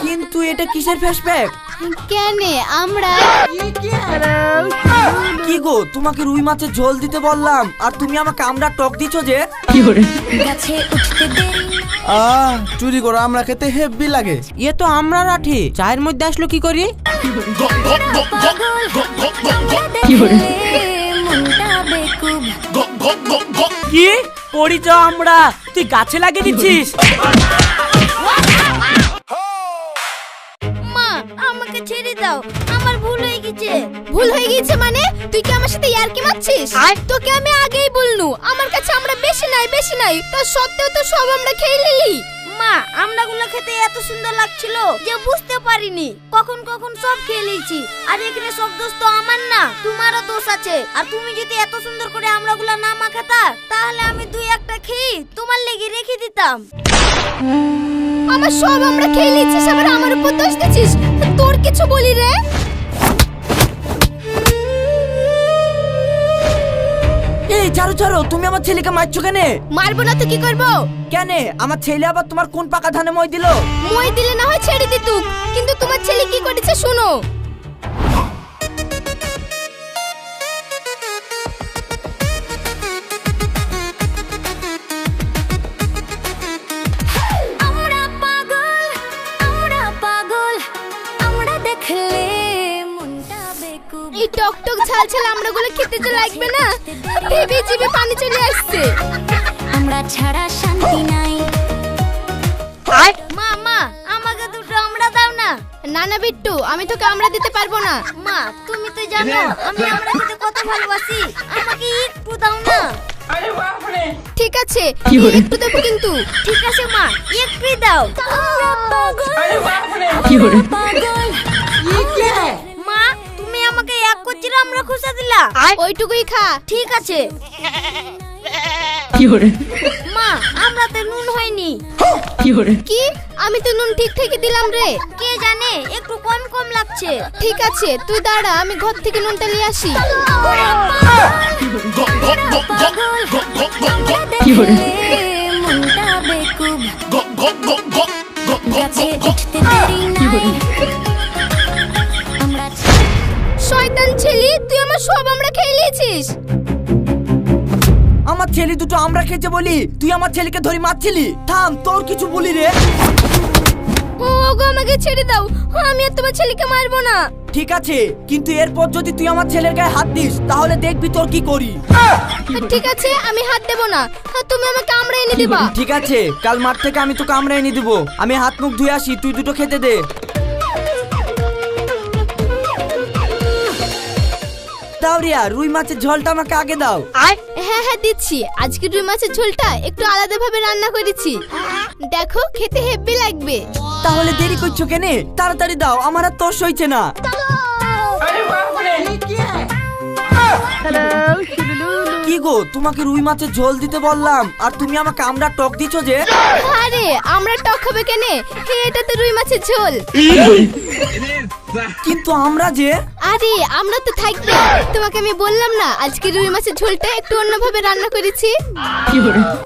কিন্তু এটা কিসের ফ্ল্যাশব্যাক? কেন আমরা কি গো, তোমাকে রুই মাছের ঝোল দিতে বললাম আর তুমি আমাকে আমরা টক দিছো যে? গাছে উঠতে দেরি চুরি করে আমরা খেতে হেভি লাগে। এ তো আমরা রাঠি চায়ের মধ্যে আসলো কি করি? কি পড়িছ আমরা, তুই গাছে লাগিয়ে দিচ্ছিস? মা আমাকে ছেড়ে দাও, আমার ভুল হয়ে গেছে। ভুল হয়ে গেছে মানে? তুই কি আমার সাথে ইয়ার্কি মারছিস? তোকে আমি আগেই বলনু আমার কাছে আমরা বেশি নাই তার সত্ত্বেও তো সব আমরা খেয়ে নিলি। মা আমড়াগুলো খেতে এত সুন্দর লাগছিল যে বুঝতে পারিনি কখন সব খেয়ে নিয়েছি। আর এখানে সব দোষ তো আমার না, তোমারও দোষ আছে। আর তুমি যদি এত সুন্দর করে আমড়াগুলো না মাখাতা তাহলে আমি দুই একটা খেয়ে তোমার লেগে রেখে দিতাম। আমার সব আমরা খেয়ে নিচ্ছিস, আবার আমার উপর দোষ দিচ্ছিস। তোর কিছু বলি রে? এই ছাড়ো ছাড়ো, তুমি আমার ছেলেকে মারছো কেন? মারবো না তো কি করবো? কেন? আমার ছেলে আবার তোমার কোন পাকা ধানে মই দিল? মই দিলে না হয় ছেড়ে দিতুক, কিন্তু তোমার ছেলে কি করেছে শোনো। আমরা পাগল আমরা দেখলে মনটা বেকুব। এই টক ঝাল আমরাগুলো খেতে যে লাগবে না, ভেবে জিভে পানি চলে আসছে। আমরা ছাড়া শান্তি নাই। মা আমাকে দুটো আমড়া দাও না। না না বিট্টু, আমি তোকে আমড়া দিতে পারবো না। মা তুমি তো জানো আমি আমড়া খেতে কত ভালোবাসি, আমাকে একটু দাও না। ঠিক আছে একটু দেবো কিন্তু। ঠিক আছে মা একটু দাও। মা তুমি আমাকে এক কচি আমড়া খুঁজে দিলা, ওইটুকুই খা। ঠিক আছে। মা আমরাতে নুন হয়নি। কি? আমি তো নুন ঠিকই দিলাম রে। কে জানে একটু কম লাগছে। ঠিক আছে তুই দাঁড়া, আমি ঘর থেকে নুনটা নিয়ে আসি। শয়তান ছেলে, তুই আমার সব আমরা খেয়ে নিয়েছিস। আমার ছেলে দুটো আমরা খেয়েছে বলি তুই আমার ছেলেকে ধরে মারছিলি? থাম, তোর কিছু বলি রে। ওগো আমাকে ছেড়ে দাও, আমি আর তোমার ছেলেকে মারবো না। ঠিক আছে, কিন্তু এরপর যদি তুই আমার ছেলের গায়ে হাত দিস তাহলে দেখবি তোর কি করি। ঠিক আছে আমি হাত দেবো না, তুমি আমাকে আমড়া এনে দিবা। ঠিক আছে, কাল মাঠ থেকে আমি তোকে আমরা এনে দিব। আমি হাত মুখ ধুয়ে আসি, তুই দুটো খেতে দে। দাও রিয়া, রুই মাছের ঝোলটা আমাকে আগে দাও। হ্যাঁ দিচ্ছি। আজকে রুই মাছের ঝোলটা একটু আলাদা ভাবে রান্না করেছি, দেখো খেতে হেব্বি লাগবে। তাহলে দেরি করছো কেন? তাড়াতাড়ি দাও, আমার আর তর সইছে না। কি গো, তোমাকে রুই মাছের ঝোল দিতে বললাম আর তুমি আমাকে আমরা টক দিছো যে? আরে আমরা টক খাবে কেন, এটা তো রুই মাছের ঝোল। কিন্তু আমরা যে? আরে আমরা তো থাকবে, তোমাকে আমি বললাম না আজকে রুই মাছের ঝোলটা একটু অন্যভাবে রান্না করেছি।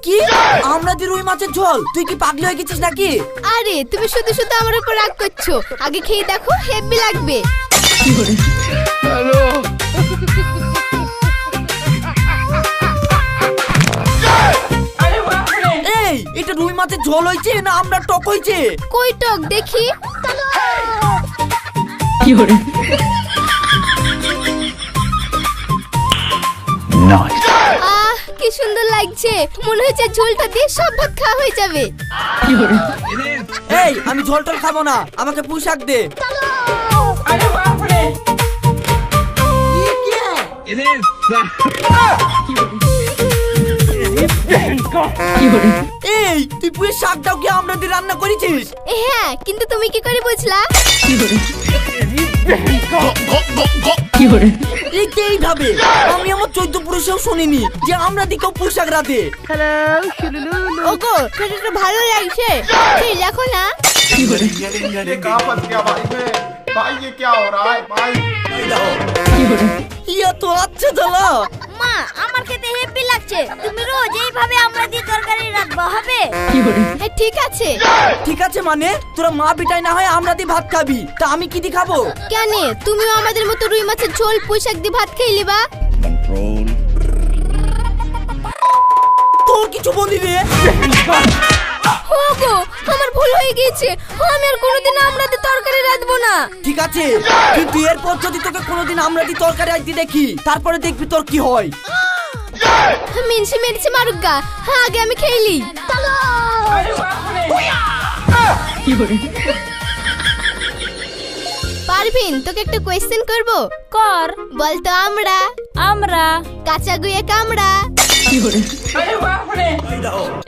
কি? আমরা যে রুই মাছের ঝোল? তুই কি পাগল হয়ে গেছিস নাকি? আরে তুমি শুধু আমার উপর রাগ করছো, আগে খেয়ে দেখো হেব্বি লাগবে। এই, এটা রুই মাছের ঝোল হইছে না আমরা টক হইছে? কই টক দেখি। কি সুন্দর লাগছে, মনে হচ্ছে ঝোলটা দিয়ে সব ভাত খাওয়া হয়ে যাবে। এই, আমি ঝোল টল খাবো না, আমাকে পোশাক দে। এই, তুই পুরো শাকটাও কি আমরা দিয়ে রান্না করেছিস? হ্যাঁ, কিন্তু তুমি কি করে বুঝলা? এইভাবে আমি আমার 14 পুরুষেও শুনিনি যে আমরা দিকেও পোশাক রাতে। ওগো সেটা ভালো লাগছে, সেই দেখো না। ये कहाँ फंस गया भाई मैं? भाई ये क्या हो रहा है भाई? ইয়া তো আচ্ছা চলো। মা আমার খেতে হেভি লাগছে, তুমি রোজ এইভাবে আমরা দিয়ে তরকারি রাখবা হবে? ঠিক আছে। ঠিক আছে মানে তোরা মা বিটাই না হয় আমরা দিয়ে ভাত খাবি, তা আমি কি দিয়ে খাবো? কেন তুমিও আমাদের মতো রুই মাছের ঝোল পুঁইশাক দিয়ে ভাত খেয়ে বা? তোর কিছু বলি রে? ওগো আমার ভুল হয়ে গিয়েছে, আমি আর কোনোদিন আমরা দিয়ে তরকারি রাখবো না। ঠিক আছে, কিন্তু এরপর যদি তোকে কোনোদিন আমরা দিয়ে তরকারি আইতে দেখি তারপরে দেখবি তোর কি হয়। মিনসি মেরেছে মারুগা, আগে আমি খেলি। পারভিন তোকে একটা কোয়েশ্চেন করব। কর। বলতো আমরা কাঁচা গুয়ে কামড়া।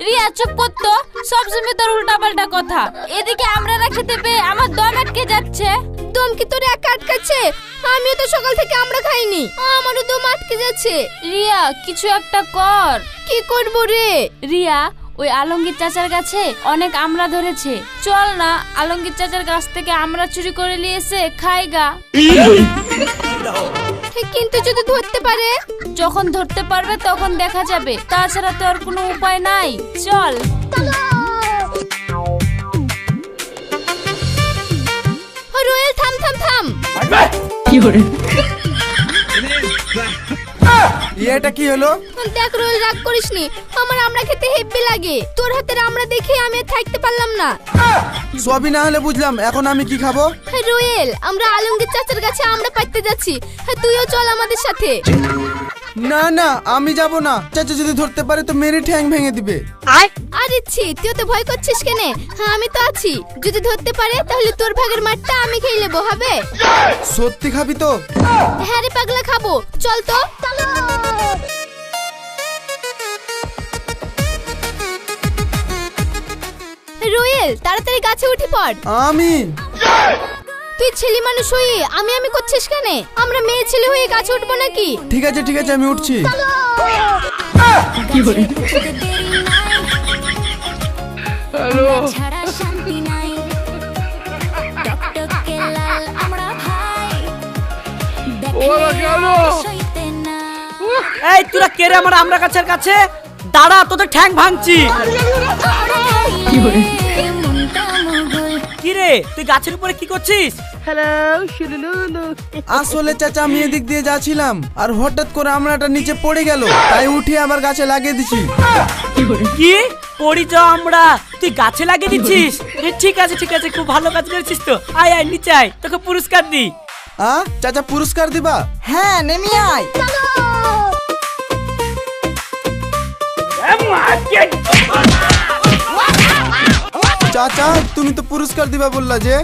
রিয়া চুপ করতো, সবসময় তোর উল্টা পাল্টা কথা। এদিকে আমরা না খেতে পেয়ে আমার দম আটকে যাচ্ছে। দম কি তোর একা আটকাচ্ছে? আমিও তো সকাল থেকে আমরা খাইনি, আমারও দম আটকে যাচ্ছে। রিয়া কিছু একটা কর। কি করব রে? রিয়া ওই আলমগীর চাচার কাছে অনেক আমড়া ধরেছে, চল না আলমগীর চাচার গাছ থেকে আমড়া চুরি করে নিয়ে এসে খাইগা। কিন্তু যদি ধরতে পারে? যখন ধরতে পারবে তখন দেখা যাবে, তাছাড়া তো আর কোনো উপায় নাই, চল। রোয়েল থাম থাম থাম। এটা কি হলো? দেখ রোয়েল রাগ করিসনি, আমার আমরা খেতে হেব্বি লাগে, তোর হাতের আমরা দেখে আমি আর থাকতে পারলাম না। সবই না হলে বুঝলাম, এখন আমি কি খাবো? রোয়েল আমরা আলমগীর চাচার কাছে আমরা পাইতে যাচ্ছি, তুইও চল আমাদের সাথে। না না আমি যাব না, চাচা যদি ধরতে পারে তো মেরে ঠ্যাং ভেঙে দিবে। আরে ছি, তুই তো ভয় করছিস কেন? আমি তো আছি, যদি ধরতে পারে তাহলে তোর ভাগের মাঠটা আমি খেয়ে নেবো হবে? সত্যি খাবি তো? হ্যাঁ রে পাগলা খাবো, চল তো। রোয়েল তাড়াতাড়ি গাছে উঠে পড়। তুই ছেলে মানুষ হয়ে আমি করছিস কেন? আমরা মেয়ে ছেলে হয়ে গাছে উঠবো নাকি? ঠিক আছে আমি উঠছি। এই তোরা কে রে আমার আমরা গাছের কাছে? দাঁড়া তোদের ঠ্যাং ভাঙছি। কি রে তুই গাছের উপরে কি করছিস? আসলে চাচা আমি এদিক দিয়ে যাচ্ছিলাম আর হঠাৎ করে আমরাটা নিচে পড়ে গেল, তাই উঠে আবার গাছে লাগিয়ে দিছি। কি পড়ি যাও আমরা, তুই গাছে লাগিয়ে দিচ্ছিস? ঠিক আছে খুব ভালো কাজ করেছিস তো। আয় নিচে আয়, তোকে পুরস্কার দি। চাচা পুরস্কার দিবা? হ্যাঁ নেমে আয়। চাচা তুমি তো পুরস্কার দিবা বললা যে?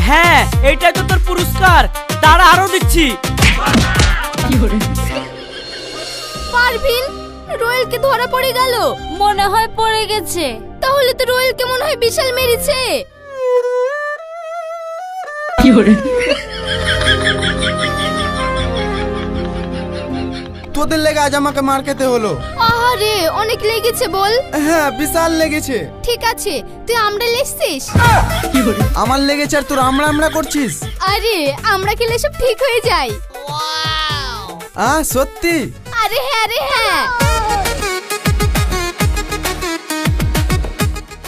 হ্যাঁ এইটাই তো তোর পুরস্কার, দাঁড়া আরো দিচ্ছি। পারভিন রোয়েলকে ধরা পড়ে গেল, মনে হয় পড়ে গেছে। তাহলে তো রোয়েলকে মনে হয় বিশাল মেরেছে। তোদের লেগে আজ আমাকে মার খেতে হলো। আরে অনেক লেগেছে বল? হ্যাঁ বিশাল লেগেছে। ঠিক আছে তুই আমরা লেসছিস? আমার লেগেছে আর তোর আমরা করছিস? আরে আমরা খেলে সব ঠিক হয়ে যায়। সত্যি? আরে হ্যাঁ।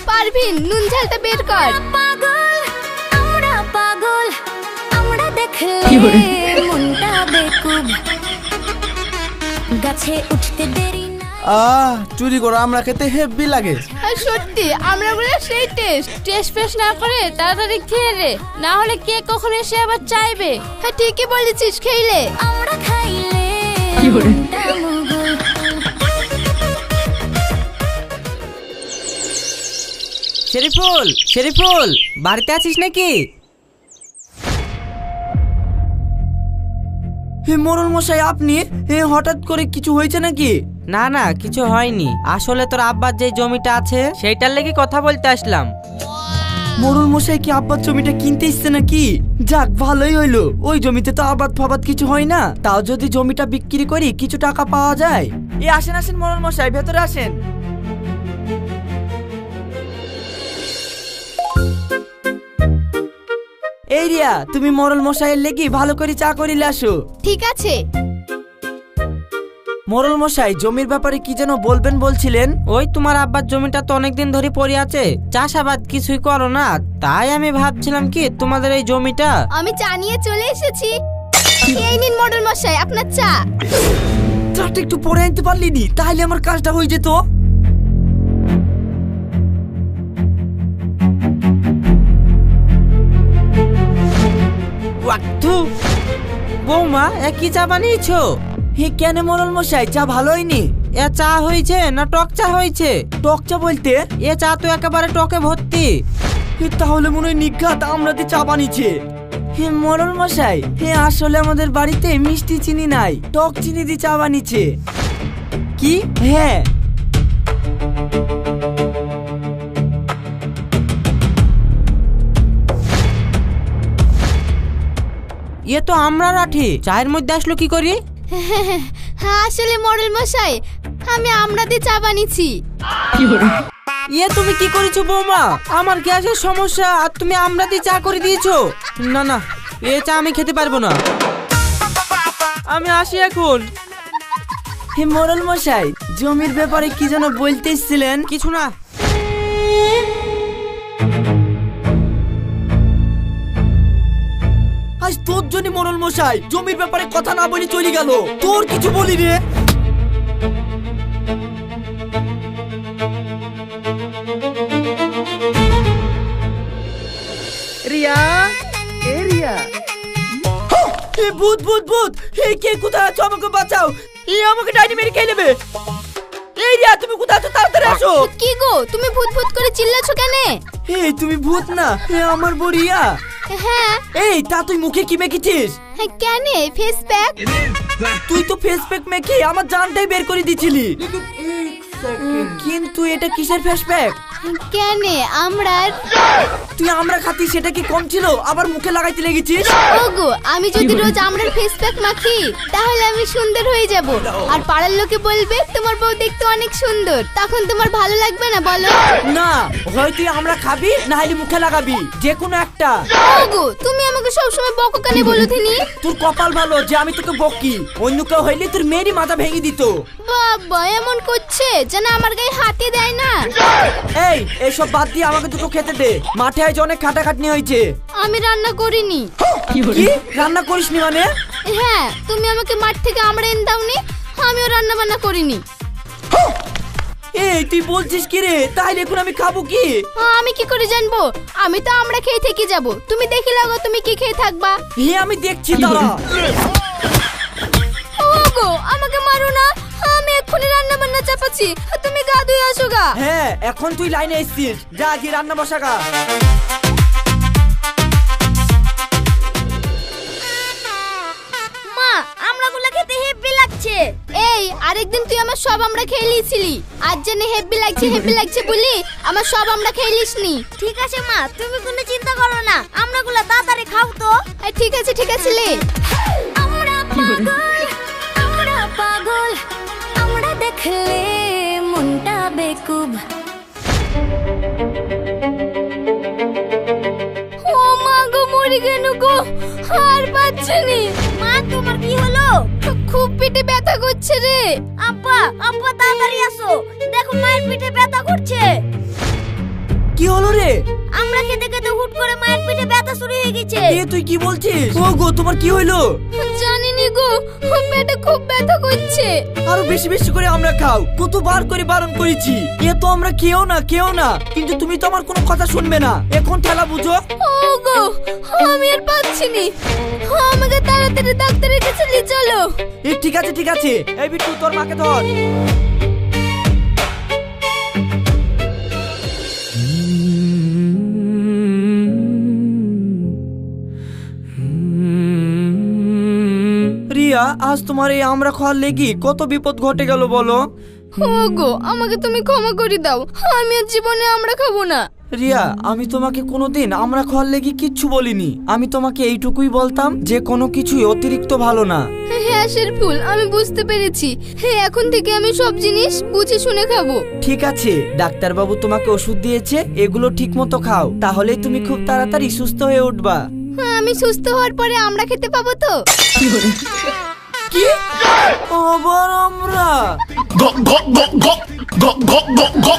পারভিন নুন ঝালটা বের কর। আমরা দেখলে মনটা বেকুব, গাছে উঠতে দেরি না। চুরি করে আমরা খেতে হেব্বি লাগে। সত্যি আমরা বলে সেই টেস্ট ফেস না করে তাড়াতাড়ি খেয়ে রে, না হলে কে কখন এসে আবার চাইবে। হ্যাঁ ঠিকই বলেছিস, খেলে আমরা খাইলে শরীফুল বাড়িতে আছিস নাকি? মোড়ল মশাই আপনি হঠাৎ করে কিছু হয়েছে নাকি? না কিছু হয়নি, আসলে তোর আব্বার যে জমিটা আছে সেইটার লেগে কথা বলতে আসলাম। মোড়ল মশাই কি আব্বার জমিটা কিনতে ইচ্ছে নাকি? যাক ভালোই হইলো, ওই জমিতে তো আবাদ ফাবাদ কিছু হয় না, তাও যদি জমিটা বিক্রি করি কিছু টাকা পাওয়া যায়। আসেন মোড়ল মশাই, ভেতরে আসেন। এই রিয়া তুমি মোড়ল মশাইয়ের লেগে ভালো করে চা করিলে আসো। ঠিক আছে। মোড়ল মশাই জমির ব্যাপারে কি যেন বলবেন বলছিলেন? ওই তোমার আব্বার জমিটা তো অনেকদিন ধরে পড়ে আছে, চাষাবাদ কিছুই করো না, তাই আমি ভাবছিলাম কি তোমাদের এই জমিটা। আমি চা নিয়ে চলে এসেছি। এই নিন মডেল মশাই আপনার চা। চাটা একটু পরে আনতে পারলি নি, তাহলে আমার কাজটা হয়ে যেত। ওয়াক্তু, বৌমা এ কি চা বানিয়েছো? হে কেন মোড়ল মশাই, চা ভালো হয়নি? এ চা হয়েছে না টক চা হয়েছে? টক চা বলতে? এ চা তো একেবারে টকে ভর্তি। হে তাহলে মনে হয় নিঘাত আমরাতে চা বানিয়েছে। হে মোড়ল মশাই, হে আসলে আমাদের বাড়িতে মিষ্টি চিনি নাই, টক চিনি দিয়ে চা বানিয়েছে। কি? হ্যাঁ। এ তো আমরা রাঠি, চায়ের মধ্যে আসলো কি করি? আসলে মডেল মশাই আমি আমরাতে চা বানিয়েছি। এ তুমি কি করেছো বৌমা? আমার গ্যাসের সমস্যা আর তুমি আমরাতে চা করে দিয়েছো? না না, এ চা আমি খেতে পারবো না, আমি আসি এখন। হে মোড়ল মশাই, জমির ব্যাপারে কি যেন বলতে এসেছিলেন? কিছু না। আজ তোর জন্য মোড়ল মশাই জমির ব্যাপারে কথা না বলে চলে গেল। তোর কিছু বলি রে। রিয়া, এ রিয়া, এ ভূত ভূত ভূত, হে কে কোথায় আছো? আমাকে বাঁচাও, এ আমাকে ডাইনি মেরে খেয়ে নেবে। এই রিয়া, তুমি কোথায় আছো? তাড়াতাড়ি আসো। কি গো তুমি ভূত ভূত করে চিল্লাছো কেন? এই তুমি ভূত না, হে আমার বউ রিয়া। হ্যাঁ। এই তা তুই মুখে কি মেখেছিস? কেন ফেস প্যাক? তুই তো ফেস প্যাক মেখে আমার জানটাই বের করে দিছিলি। কিন্তু এটা কিসের ফেস প্যাক? কেন আমরার? তুই আমরা খাতি সেটা কি কম ছিল, আবার মুখে লাগাইতে লেগেছিস? ওগো আমি যদি রোজ আমরার ফেস প্যাক মাখি তাহলে আমি সুন্দর হয়ে যাব, আর পাড়ার লোকে বলবে তোমার বউ দেখতে অনেক সুন্দর, তখন তোমার ভালো লাগবে না বলো? না, হয় তুই আমরা খাবি না হলে মুখে লাগাবি, যে কোনো একটা। ওগো তুমি আমাকে সবসময় বকো কেন বলো দিনি? তোর কপাল ভালো যে আমি তোকে বকি, অন্য কেউ হইলে তোর মেয়েরই মাথা ভেঙে দিত। বাবা এমন করছে যেন আমার গায়ে হাতে দেয় না। এই এসব বাদ দিয়ে আমাকে দুটো খেতে দে, মাঠে আজ অনেক খাটাখাটনি হয়েছে। আমি রান্না করিনি। কি রান্না করিসনি মানে? হ্যাঁ তুমি আমাকে মাঠ থেকে আমরা এনে দাওনি, আমিও রান্না বান্না করিনি। এই তুই বলছিস কি রে? তাইলে এখন আমি খাবো কি? আমি কি করে জানবো? আমি তো আমরা খেয়ে থেকে যাব, তুমি দেখে লাগো তুমি কি খেয়ে থাকবা। হে আমি দেখছি, দাঁড়া। ওগো আমাকে মারো না, আমি এক্ষুনি রান্না বান্না চাপাচ্ছি, তুমি গা ধুয়ে আসো গা। হ্যাঁ এখন তুই লাইনে এসছিস, যা গিয়ে রান্না বসা গা। মা আমরাগুলো খেতে হেব্বি লাগছে। এই আরেকদিন তুই আমার সব আমরা খেয়ে লিয়েছিলি, আজ জানি হেব্বি লাগছে বলি আমার সব আমরা খেয়ে লিসনি। ঠিক আছে মা তুমি কোনো চিন্তা করো না, আমরাগুলো তাড়াতাড়ি খাও তো। ঠিক আছে লে। আমরা পাগল আমরা দেখলে মনটা বেকুব। ও মা গো মরে গেল গো, আর পাচ্ছিনি। মা তোমার কি হলো? খুব পেটে ব্যথা করছে রে। আব্বা তাড়াতাড়ি আসো, দেখো মায়ের পেটে ব্যথা করছে। কি হলো রে? আমরা খেতে খেতে হুট করে মায়ের পেটে ব্যথা শুরু হয়ে গেছে। এ তুই কি বলছিস? ও গো তোমার কি হইলো? জানিনি গো, পেটে খুব ব্যথা করছে। আরো বেশি বেশি করে আমরা খাও, কতবার করে বারণ করেছি। এ তো আমরা খেও না, কিন্তু তুমি তো আমার কোনো কথা শুনবে না। এখন ঠেলা বুঝো। ও গো আমি আর পাচ্ছিনি, আমাকে তাড়াতাড়ি ডাক্তারের কাছে নিয়ে চলো। এ ঠিক আছে, এই বিট্টু তোর মাকে ধর। রিয়া, আজ তোমার এই আমরা খাওয়ার লেগি কত বিপদ ঘটে গেল বলো। ওগো আমাকে তুমি ক্ষমা করে দাও, আমি আর জীবনে আমরা খাবো না। রিয়া, আমি তোমাকে কোনোদিন আমরা খাওয়ার লেগে কিচ্ছু বলিনি। আমি তোমাকে এইটুকুই বলতাম যে কোনো কিছুই অতিরিক্ত ভালো না। হ্যাঁ শেরফুল আমি বুঝতে পেরেছি, এখন থেকে আমি সব জিনিস বুঝে শুনে খাবো। ঠিক আছে, ডাক্তারবাবু তোমাকে ওষুধ দিয়েছে, এগুলো ঠিক মতো খাও, তাহলেই তুমি খুব তাড়াতাড়ি সুস্থ হয়ে উঠবা। আমি সুস্থ হওয়ার পরে আমরা খেতে পাবো তো? কি আবার আমরা? Go, go, go, go, go, go, go, go.